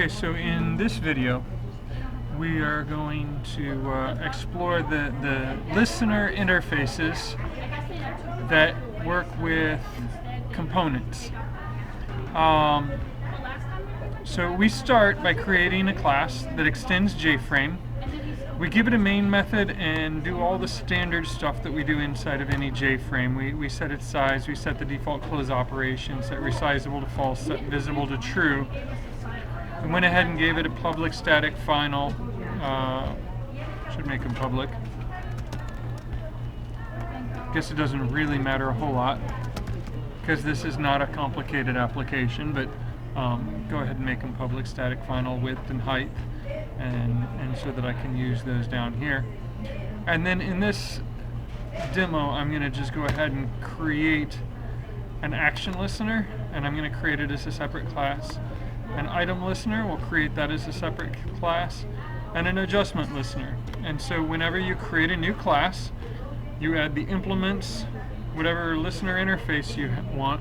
Okay, so in this video, we are going to explore the listener interfaces that work with components. So we start by creating a class that extends JFrame. We give it a main method and do all the standard stuff that we do inside of any JFrame. We set its size, we set the default close operation, set resizable to false, set visible to true. We went ahead and gave it a public static final. Should make them public. Guess it doesn't really matter a whole lot because this is not a complicated application, but go ahead and make them public static final width and height, and so that I can use those down here. And then in this demo, I'm going to just go ahead and create an action listener, and I'm going to create it as a separate class. An item listener, we'll create that as a separate class, and an adjustment listener. And so whenever you create a new class, you add the implements, whatever listener interface you want.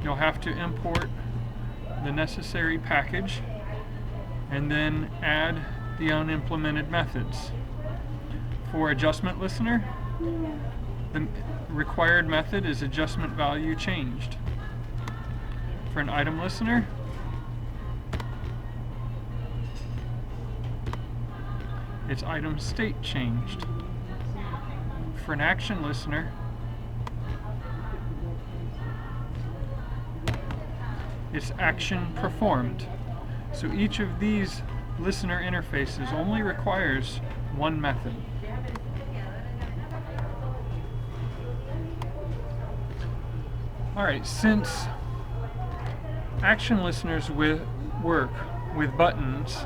You'll have to import the necessary package and then add the unimplemented methods. For adjustment listener, the required method is adjustment value changed. For an item listener, it's item state changed. For an action listener, it's action performed. So each of these listener interfaces only requires one method. Alright, since action listeners work with buttons,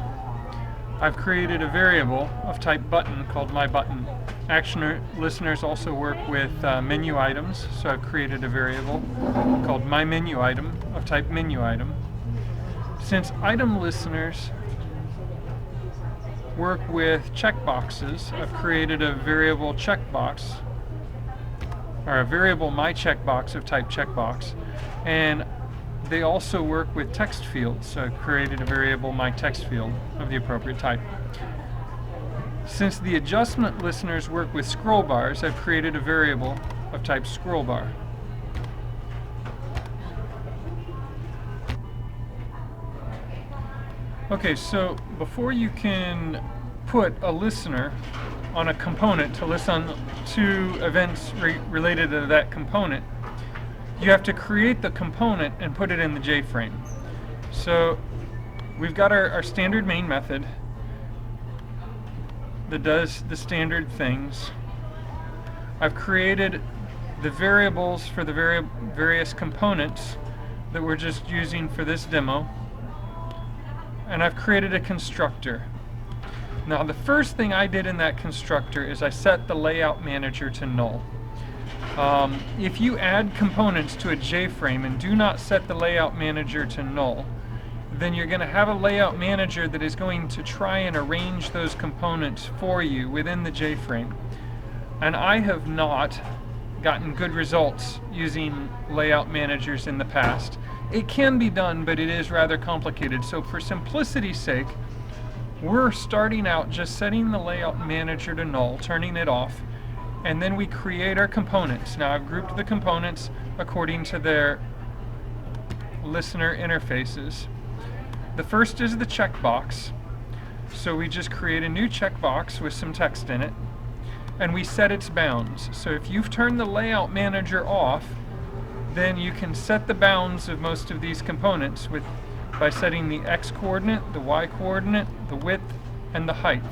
I've created a variable of type button called myButton. Action listeners also work with menu items, so I've created a variable called myMenuItem of type menuItem. Since item listeners work with checkboxes, I've created a variable checkbox, or a variable myCheckbox of type checkbox, and they also work with text fields, so I've created a variable myTextField of the appropriate type. Since the adjustment listeners work with scroll bars, I've created a variable of type scrollBar. Okay, so before you can put a listener on a component to listen to events related to that component, you have to create the component and put it in the JFrame. So we've got our standard main method that does the standard things. I've created the variables for the various components that we're just using for this demo, and I've created a constructor. Now the first thing I did in that constructor is I set the layout manager to null. If you add components to a JFrame and do not set the layout manager to null, then you're going to have a layout manager that is going to try and arrange those components for you within the JFrame. And I have not gotten good results using layout managers in the past. It can be done, but it is rather complicated. So for simplicity's sake, we're starting out just setting the layout manager to null, turning it off, and then we create our components. Now I've grouped the components according to their listener interfaces. The first is the checkbox. So we just create a new checkbox with some text in it, and we set its bounds. So if you've turned the layout manager off, then you can set the bounds of most of these components by setting the X coordinate, the Y coordinate, the width, and the height.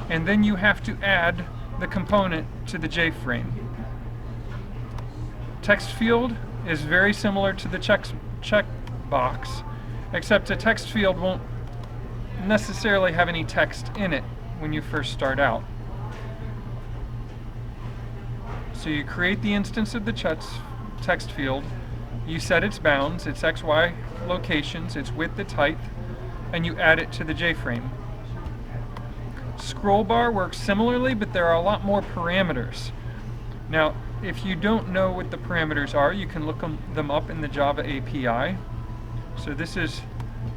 And then you have to add the component to the JFrame. Text field is very similar to the checkbox, except a text field won't necessarily have any text in it when you first start out. So you create the instance of the text field, you set its bounds, its XY locations, its width, its height, and you add it to the JFrame. Scroll bar works similarly, but there are a lot more parameters. Now, if you don't know what the parameters are, you can look them up in the Java API. So this is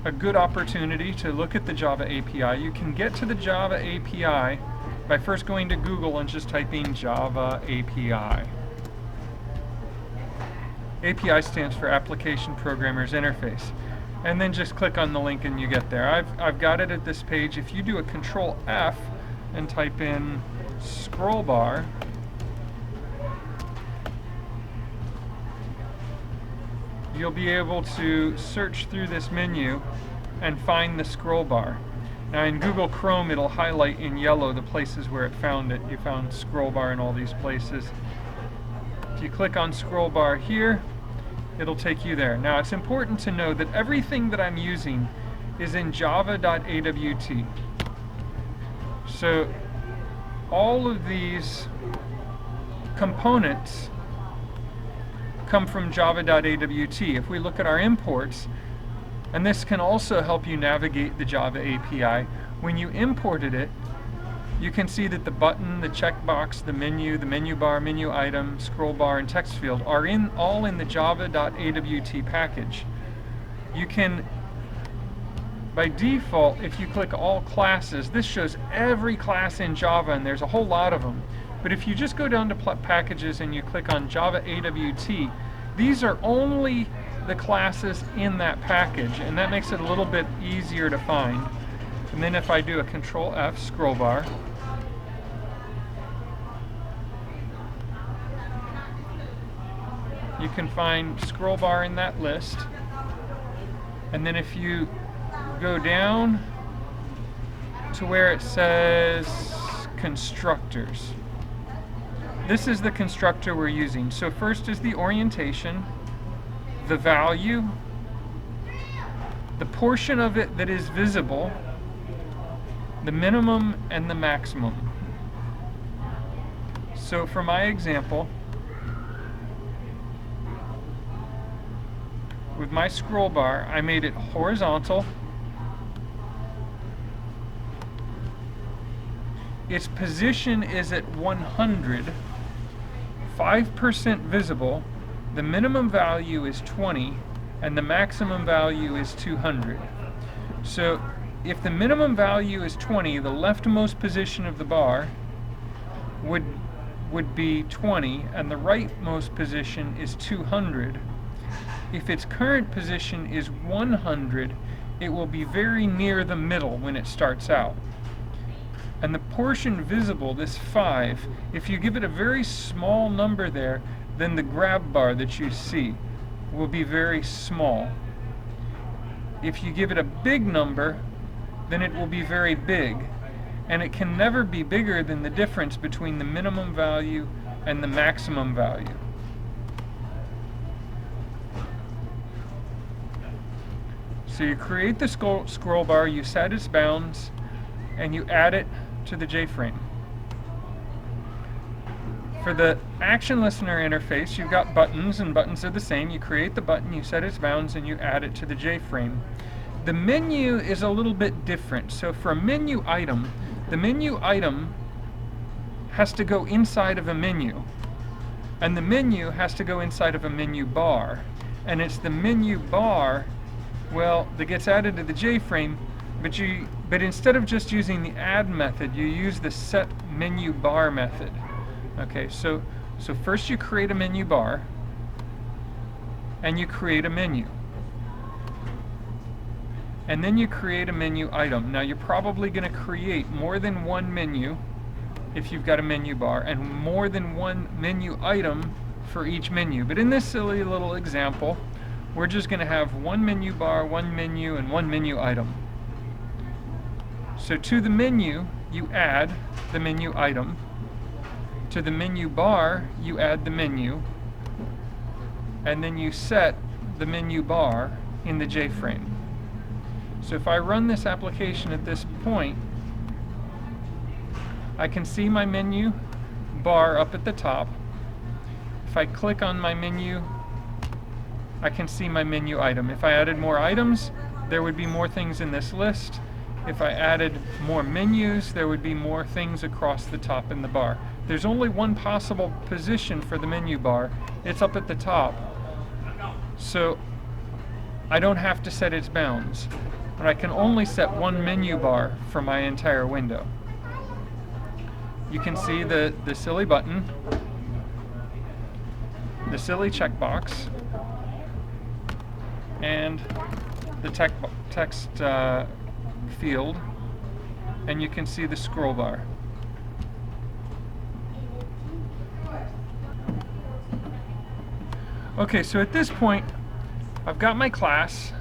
a good opportunity to look at the Java API. You can get to the Java API by first going to Google and just typing Java API. API stands for Application Programmer's Interface. And then just click on the link and you get there. I've got it at this page. If you do a Control F and type in scroll bar, you'll be able to search through this menu and find the scroll bar. Now in Google Chrome it'll highlight in yellow the places where it found it. You found scroll bar in all these places. If you click on scroll bar here, it'll take you there. Now it's important to know that everything that I'm using is in java.awt. So all of these components come from java.awt. If we look at our imports, and this can also help you navigate the Java API, when you imported it, you can see that the button, the checkbox, the menu bar, menu item, scroll bar, and text field are all in the java.awt package. You can, by default, if you click all classes, this shows every class in Java, and there's a whole lot of them. But if you just go down to packages and you click on Java AWT, these are only the classes in that package, and that makes it a little bit easier to find. And then if I do a Control F, scroll bar, you can find scroll bar in that list. And then if you go down to where it says constructors, this is the constructor we're using. So first is the orientation, the value, the portion of it that is visible, the minimum and the maximum. So for my example, with my scroll bar, I made it horizontal. Its position is at 100, 5% visible, the minimum value is 20, and the maximum value is 200. So if the minimum value is 20, the leftmost position of the bar would be 20, and the rightmost position is 200. If its current position is 100, it will be very near the middle when it starts out. And the portion visible, this 5, if you give it a very small number there, then the grab bar that you see will be very small. If you give it a big number, then it will be very big. And it can never be bigger than the difference between the minimum value and the maximum value. So you create the scroll bar, you set its bounds, and you add it to the JFrame. For the action listener interface, you've got buttons, and buttons are the same. You create the button, you set its bounds, and you add it to the JFrame. The menu is a little bit different. So for a menu item, the menu item has to go inside of a menu, and the menu has to go inside of a menu bar. And it's the menu bar, well, that gets added to the JFrame, but instead of just using the add method, you use the set menu bar method. Okay, so first you create a menu bar, and you create a menu. And then you create a menu item. Now you're probably going to create more than one menu if you've got a menu bar, and more than one menu item for each menu. But in this silly little example, we're just going to have one menu bar, one menu, and one menu item. So to the menu, you add the menu item. To the menu bar, you add the menu. And then you set the menu bar in the JFrame. So if I run this application at this point, I can see my menu bar up at the top. If I click on my menu, I can see my menu item. If I added more items, there would be more things in this list. If I added more menus, there would be more things across the top in the bar. There's only one possible position for the menu bar. It's up at the top. So I don't have to set its bounds, but I can only set one menu bar for my entire window. You can see the silly button, the silly checkbox, and the text field, and you can see the scroll bar. Okay, so at this point, I've got my class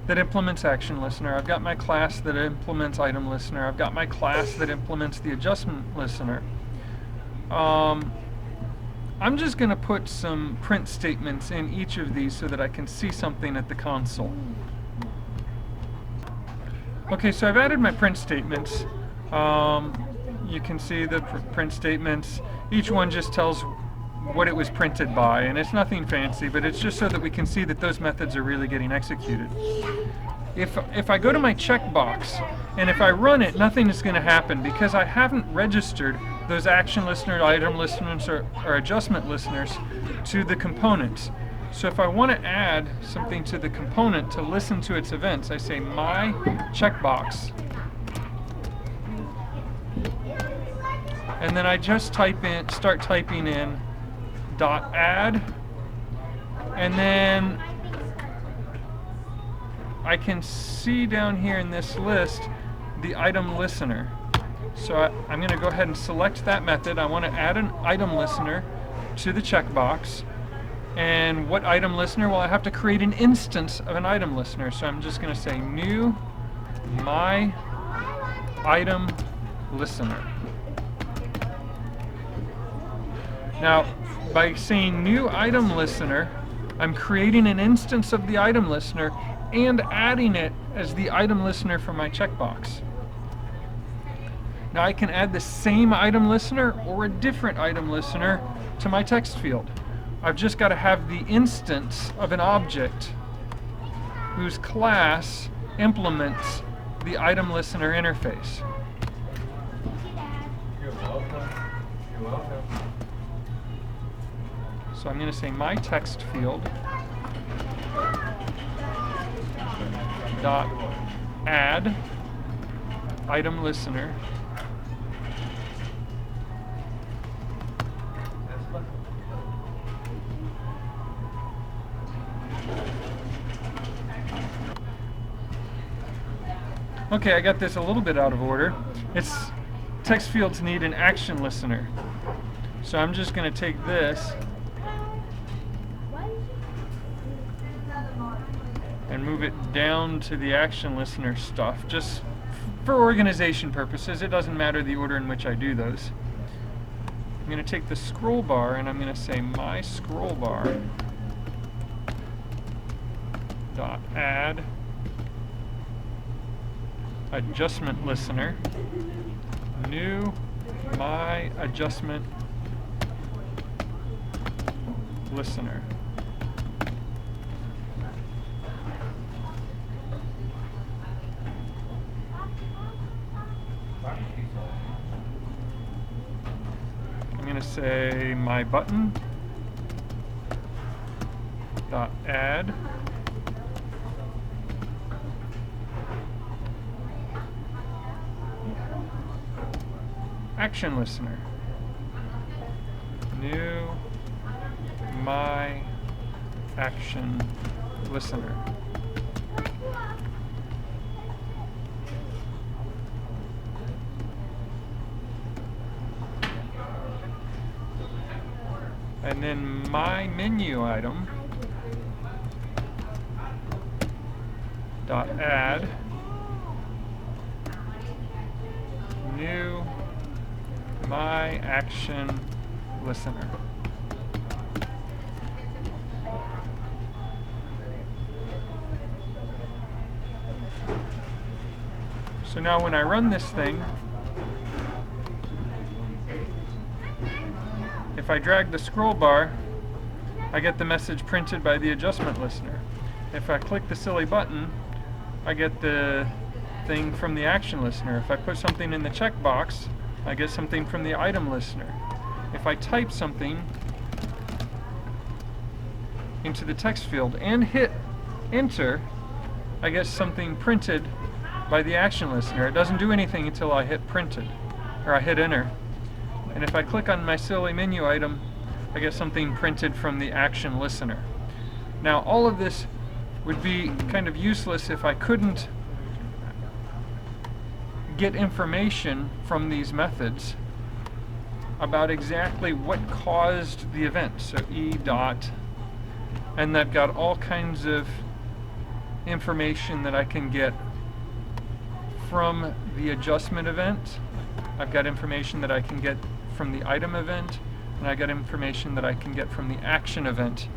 that implements action listener. I've got my class that implements item listener. I've got my class that implements the adjustment listener. I'm just going to put some print statements in each of these so that I can see something at the console. Okay, so I've added my print statements. You can see the print statements. Each one just tells what it was printed by, and it's nothing fancy, but it's just so that we can see that those methods are really getting executed. If I go to my checkbox and if I run it, nothing is going to happen because I haven't registered those action listener, item listeners, or adjustment listeners to the components. So if I want to add something to the component to listen to its events, I say my checkbox, and then I just start typing in .add, and then I can see down here in this list the item listener. So I'm going to go ahead and select that method. I want to add an item listener to the checkbox. And what item listener? Well, I have to create an instance of an item listener. So I'm just going to say new my item listener. Now, by saying new item listener, I'm creating an instance of the item listener and adding it as the item listener for my checkbox. Now I can add the same item listener or a different item listener to my text field. I've just got to have the instance of an object whose class implements the item listener interface. You're welcome. You're welcome. So I'm going to say my text field dot add item listener Okay, I got this a little bit out of order. Text fields need an action listener. So I'm just going to take this and move it down to the action listener stuff, just for organization purposes. It doesn't matter the order in which I do those. I'm going to take the scroll bar and I'm going to say my scroll bar dot add adjustment listener, new my adjustment listener. I'm going to say my button dot add action listener, new my action listener. And then my menu item dot add new my action listener. So now when I run this thing, if I drag the scroll bar, I get the message printed by the adjustment listener. If I click the silly button, I get the thing from the action listener. If I put something in the checkbox, I get something from the item listener. If I type something into the text field and hit enter, I get something printed by the action listener. It doesn't do anything until I hit printed, or I hit enter. And if I click on my silly menu item, I get something printed from the action listener. Now, all of this would be kind of useless if I couldn't get information from these methods about exactly what caused the event. So E dot, and I've got all kinds of information that I can get from the adjustment event. I've got information that I can get from the item event, and I got information that I can get from the action event.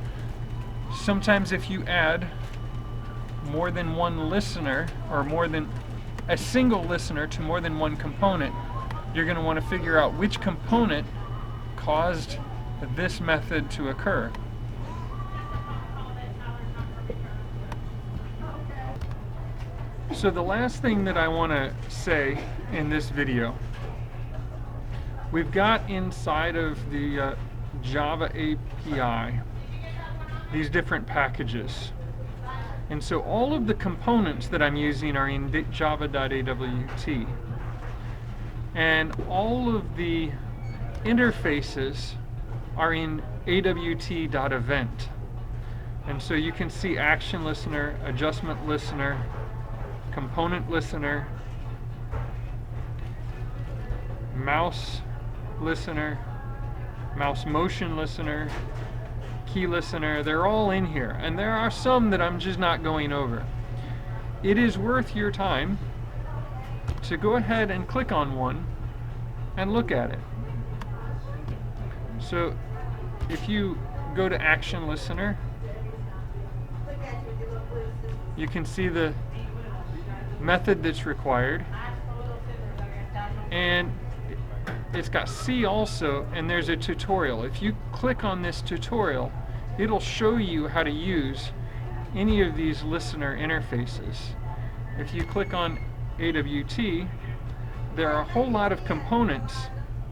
Sometimes if you add more than one listener, or more than a single listener to more than one component, you're going to want to figure out which component caused this method to occur. So the last thing that I want to say in this video, we've got inside of the Java API these different packages. And so all of the components that I'm using are in java.awt. And all of the interfaces are in awt.event. And so you can see action listener, adjustment listener, component listener, mouse listener, mouse motion listener, key listener. They're all in here, and there are some that I'm just not going over. It is worth your time to go ahead and click on one and look at it. So if you go to action listener, you can see the method that's required, and it's got C also, and there's a tutorial. If you click on this tutorial, it'll show you how to use any of these listener interfaces. If you click on AWT, there are a whole lot of components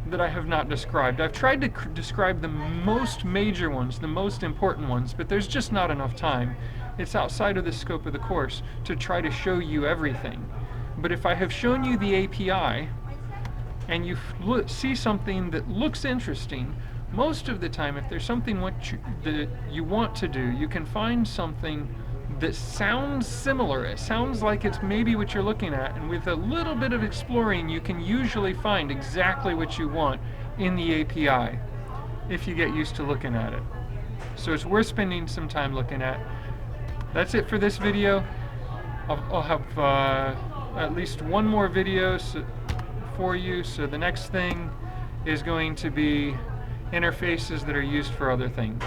that I have not described. I've tried to describe the most major ones, the most important ones, but there's just not enough time. It's outside of the scope of the course to try to show you everything. But if I have shown you the API, and you see something that looks interesting, most of the time, if there's something that you want to do, you can find something that sounds similar. It sounds like it's maybe what you're looking at, and with a little bit of exploring, you can usually find exactly what you want in the API if you get used to looking at it. So it's worth spending some time looking at. That's it for this video. I'll have at least one more video for you. So the next thing is going to be interfaces that are used for other things.